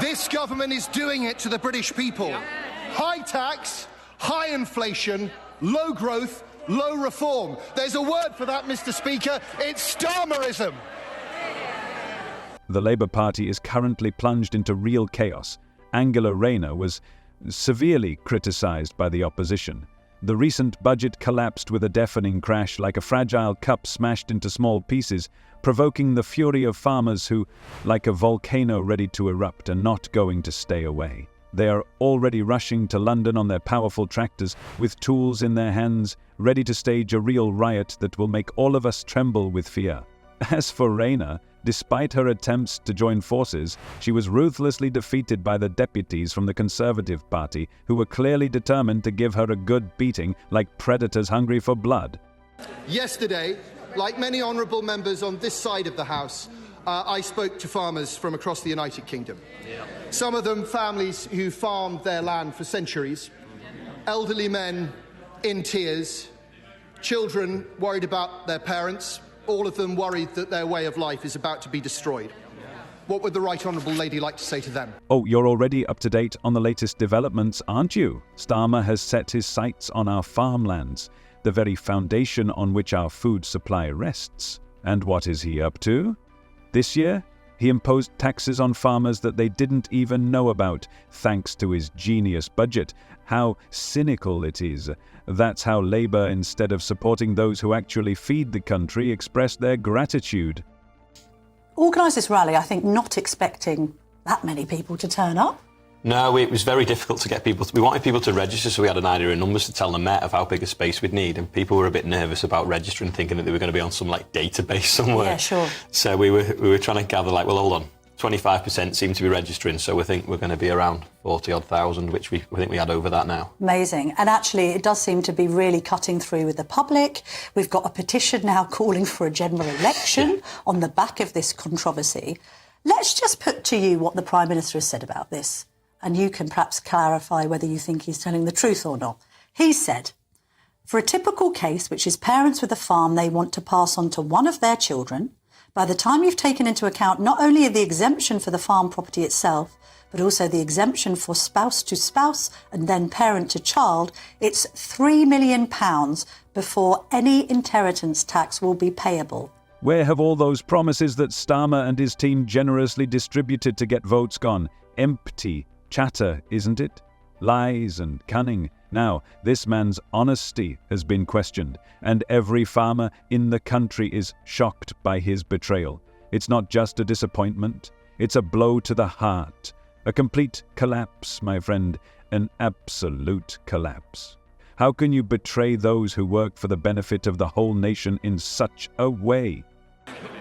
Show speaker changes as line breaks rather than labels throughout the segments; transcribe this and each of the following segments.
This government is doing it to the British people. High tax, high inflation, low growth, low reform. There's a word for that, Mr. Speaker. It's Starmerism.
The Labour Party is currently plunged into real chaos. Rayner was severely criticised by the opposition. The recent budget collapsed with a deafening crash, like a fragile cup smashed into small pieces, provoking the fury of farmers who, like a volcano ready to erupt, are not going to stay away. They are already rushing to London on their powerful tractors, with tools in their hands, ready to stage a real riot that will make all of us tremble with fear. As for Rayner, despite her attempts to join forces, she was ruthlessly defeated by the deputies from the Conservative Party, who were clearly determined to give her a good beating, like predators hungry for blood.
Yesterday, like many honourable members on this side of the House, I spoke to farmers from across the United Kingdom. Some of them families who farmed their land for centuries, elderly men in tears, children worried about their parents, all of them worried that their way of life is about to be destroyed. What would the Right Honourable Lady like to say to them?
Oh, you're already up to date on the latest developments, aren't you? Starmer has set his sights on our farmlands, the very foundation on which our food supply rests. And what is he up to? This year, he imposed taxes on farmers that they didn't even know about, thanks to his genius budget. How cynical it is. That's how Labour, instead of supporting those who actually feed the country, expressed their gratitude.
Organised this rally, I think, not expecting that many people to turn up.
No, it was very difficult to get people. We wanted people to register, so we had an idea of numbers to tell the Met of how big a space we'd need, and people were a bit nervous about registering, thinking that they were going to be on some database somewhere.
Yeah, sure.
So we were trying to gather well, hold on, 25% seem to be registering, so we think we're going to be around 40-odd thousand, which we think we had over that now.
Amazing. And actually, it does seem to be really cutting through with the public. We've got a petition now calling for a general election on the back of this controversy. Let's just put to you what the Prime Minister has said about this, and you can perhaps clarify whether you think he's telling the truth or not. He said, for a typical case, which is parents with a farm they want to pass on to one of their children, by the time you've taken into account not only the exemption for the farm property itself, but also the exemption for spouse to spouse and then parent to child, it's £3 million before any inheritance tax will be payable.
Where have all those promises that Starmer and his team generously distributed to get votes gone? Empty chatter, isn't it? Lies and cunning. Now, this man's honesty has been questioned, and every farmer in the country is shocked by his betrayal. It's not just a disappointment, it's a blow to the heart. A complete collapse, my friend, an absolute collapse. How can you betray those who work for the benefit of the whole nation in such a way?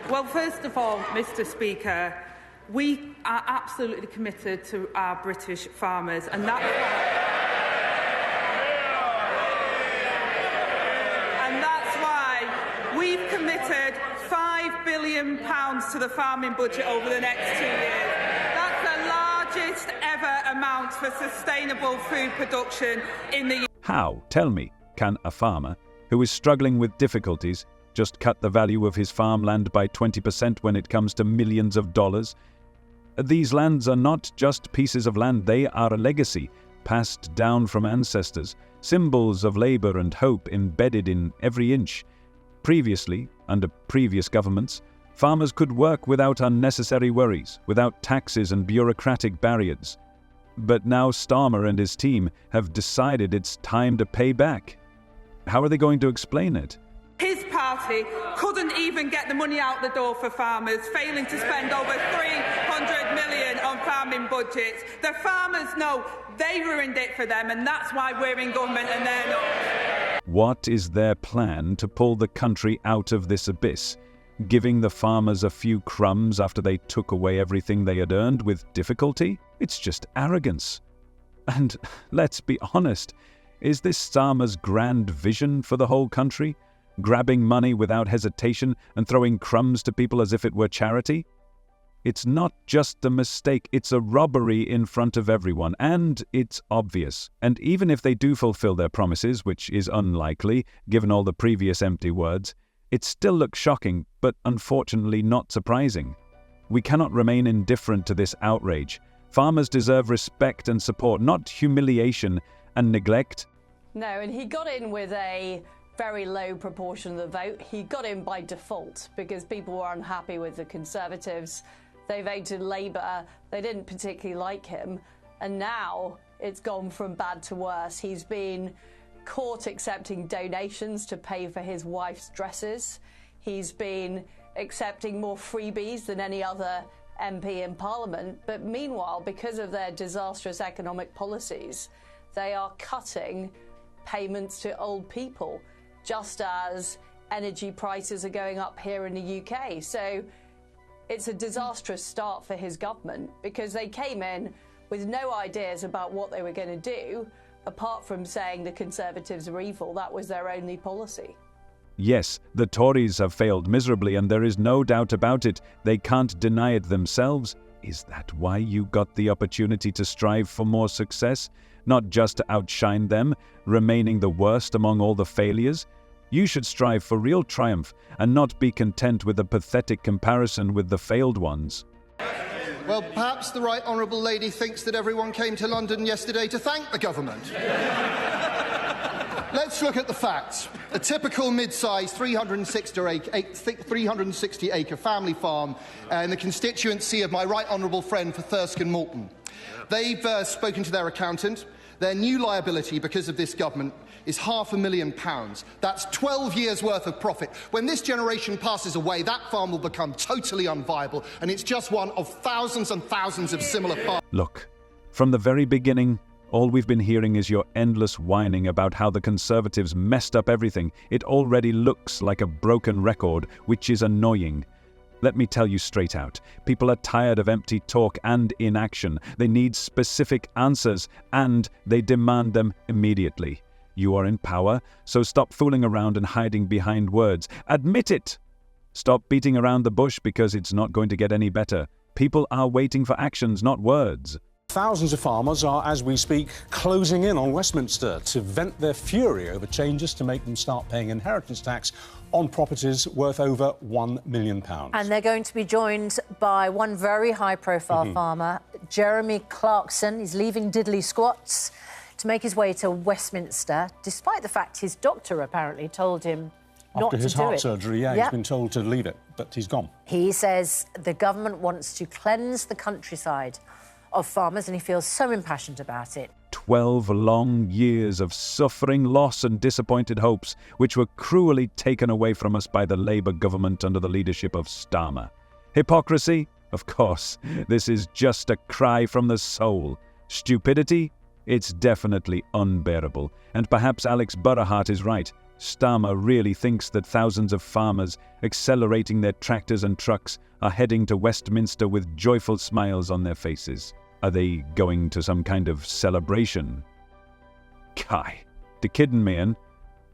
Well, first of all, Mr. Speaker, we are absolutely committed to our British farmers, and that's why we've committed £5 billion to the farming budget over the next 2 years. That's the largest ever amount for sustainable food production in the...
How, tell me, can a farmer who is struggling with difficulties just cut the value of his farmland by 20% when it comes to millions of dollars? These lands are not just pieces of land, they are a legacy passed down from ancestors, symbols of labour and hope embedded in every inch. Previously, under previous governments, farmers could work without unnecessary worries, without taxes and bureaucratic barriers. But now Starmer and his team have decided it's time to pay back. How are they going to explain it?
His party couldn't even get the money out the door for farmers, failing to spend over £300 million on farming budgets. The farmers know they ruined it for them, and that's why we're in government and they're not.
What is their plan to pull the country out of this abyss? Giving the farmers a few crumbs after they took away everything they had earned with difficulty? It's just arrogance. And let's be honest, is this Starmer's grand vision for the whole country? Grabbing money without hesitation and throwing crumbs to people as if it were charity? It's not just a mistake, it's a robbery in front of everyone, and it's obvious. And even if they do fulfill their promises, which is unlikely, given all the previous empty words, it still looks shocking, but unfortunately not surprising. We cannot remain indifferent to this outrage. Farmers deserve respect and support, not humiliation and neglect.
No, and he got in with a very low proportion of the vote. He got in by default because people were unhappy with the Conservatives. They voted Labour. They didn't particularly like him. And now it's gone from bad to worse. He's been caught accepting donations to pay for his wife's dresses. He's been accepting more freebies than any other MP in Parliament. But meanwhile, because of their disastrous economic policies, they are cutting payments to old people, just as energy prices are going up here in the UK. So it's a disastrous start for his government because they came in with no ideas about what they were going to do, apart from saying the Conservatives are evil. That was their only policy.
Yes, the Tories have failed miserably, and there is no doubt about it. They can't deny it themselves. Is that why you got the opportunity to strive for more success? Not just to outshine them, remaining the worst among all the failures? You should strive for real triumph and not be content with a pathetic comparison with the failed ones.
Well, perhaps the Right Honourable Lady thinks that everyone came to London yesterday to thank the government. Let's look at the facts. A typical mid-sized 360-acre family farm in the constituency of my Right Honourable friend for Thirsk and Moulton. They've spoken to their accountant. Their new liability because of this government is £500,000. That's 12 years' worth of profit. When this generation passes away, that farm will become totally unviable, and it's just one of thousands and thousands of similar farms.
Look, from the very beginning, all we've been hearing is your endless whining about how the Conservatives messed up everything. It already looks like a broken record, which is annoying. Let me tell you straight out, people are tired of empty talk and inaction. They need specific answers, and they demand them immediately. You are in power, so stop fooling around and hiding behind words. Admit it! Stop beating around the bush because it's not going to get any better. People are waiting for actions, not words.
Thousands of farmers are, as we speak, closing in on Westminster to vent their fury over changes to make them start paying inheritance tax on properties worth over £1 million.
And they're going to be joined by one very high-profile farmer, Jeremy Clarkson. He's leaving diddly squats to make his way to Westminster, despite the fact his doctor apparently told him not to do it.
After his heart surgery, he's been told to leave it, but he's gone.
He says the government wants to cleanse the countryside of farmers, and he feels so impassioned about it.
12 long years of suffering, loss and disappointed hopes, which were cruelly taken away from us by the Labour government under the leadership of Starmer. Hypocrisy? Of course, this is just a cry from the soul. Stupidity? It's definitely unbearable. And perhaps Alex Burrahart is right. Starmer really thinks that thousands of farmers, accelerating their tractors and trucks, are heading to Westminster with joyful smiles on their faces. Are they going to some kind of celebration? Kai, de kidding me, and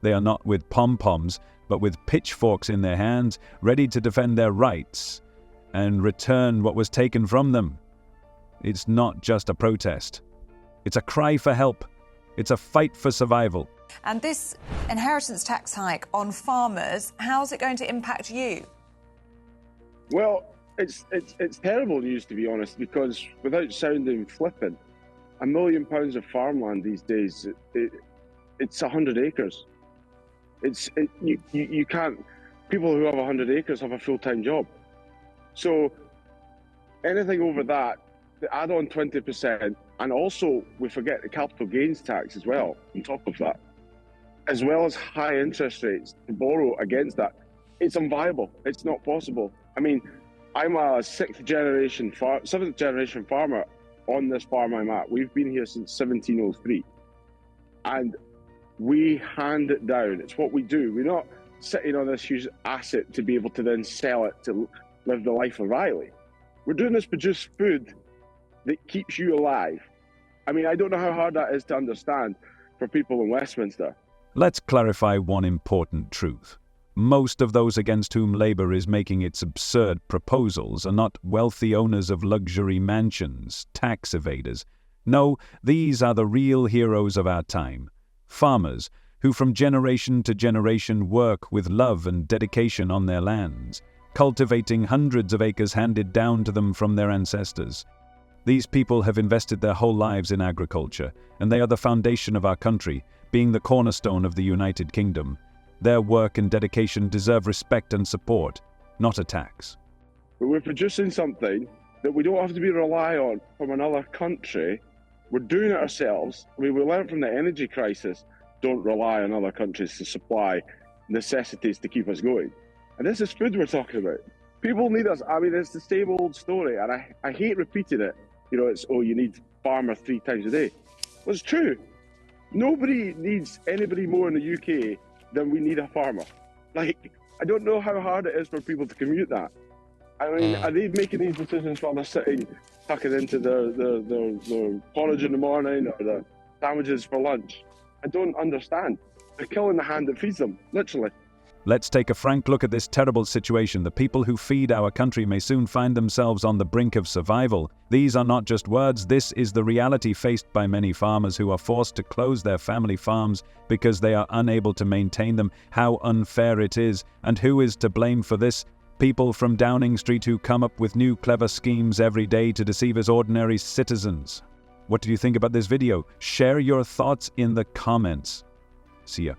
they are not with pom-poms, but with pitchforks in their hands, ready to defend their rights and return what was taken from them. It's not just a protest. It's a cry for help. It's a fight for survival.
And this inheritance tax hike on farmers, how's it going to impact you?
Well, it's terrible news, to be honest, because without sounding flippant, £1 million of farmland these days, it's 100 acres. You can't. People who have 100 acres have a full-time job. So anything over that, the add on 20%, and also we forget the capital gains tax as well on top of that, as well as high interest rates to borrow against that. It's unviable. It's not possible. I mean, I'm a seventh generation farmer on this farm I'm at. We've been here since 1703, and we hand it down. It's what we do. We're not sitting on this huge asset to be able to then sell it to live the life of Riley. We're doing this to produce food that keeps you alive. I mean, I don't know how hard that is to understand for people in Westminster.
Let's clarify one important truth. Most of those against whom Labour is making its absurd proposals are not wealthy owners of luxury mansions, tax evaders. No, these are the real heroes of our time. Farmers who from generation to generation work with love and dedication on their lands, cultivating hundreds of acres handed down to them from their ancestors. These people have invested their whole lives in agriculture, and they are the foundation of our country, being the cornerstone of the United Kingdom. Their work and dedication deserve respect and support, not attacks.
But we're producing something that we don't have to be rely on from another country. We're doing it ourselves. I mean, we learned from the energy crisis, don't rely on other countries to supply necessities to keep us going. And this is food we're talking about. People need us. I mean, it's the same old story, and I hate repeating it. You know, it's, oh, you need farmer 3 times a day. Well, it's true. Nobody needs anybody more in the UK than we need a farmer. Like, I don't know how hard it is for people to commute that. I mean, are they making these decisions while they're sitting, tucking into their porridge in the morning or their sandwiches for lunch? I don't understand. They're killing the hand that feeds them, literally.
Let's take a frank look at this terrible situation. The people who feed our country may soon find themselves on the brink of survival. These are not just words, this is the reality faced by many farmers who are forced to close their family farms because they are unable to maintain them. How unfair it is, and who is to blame for this? People from Downing Street who come up with new clever schemes every day to deceive us ordinary citizens. What do you think about this video? Share your thoughts in the comments. See ya.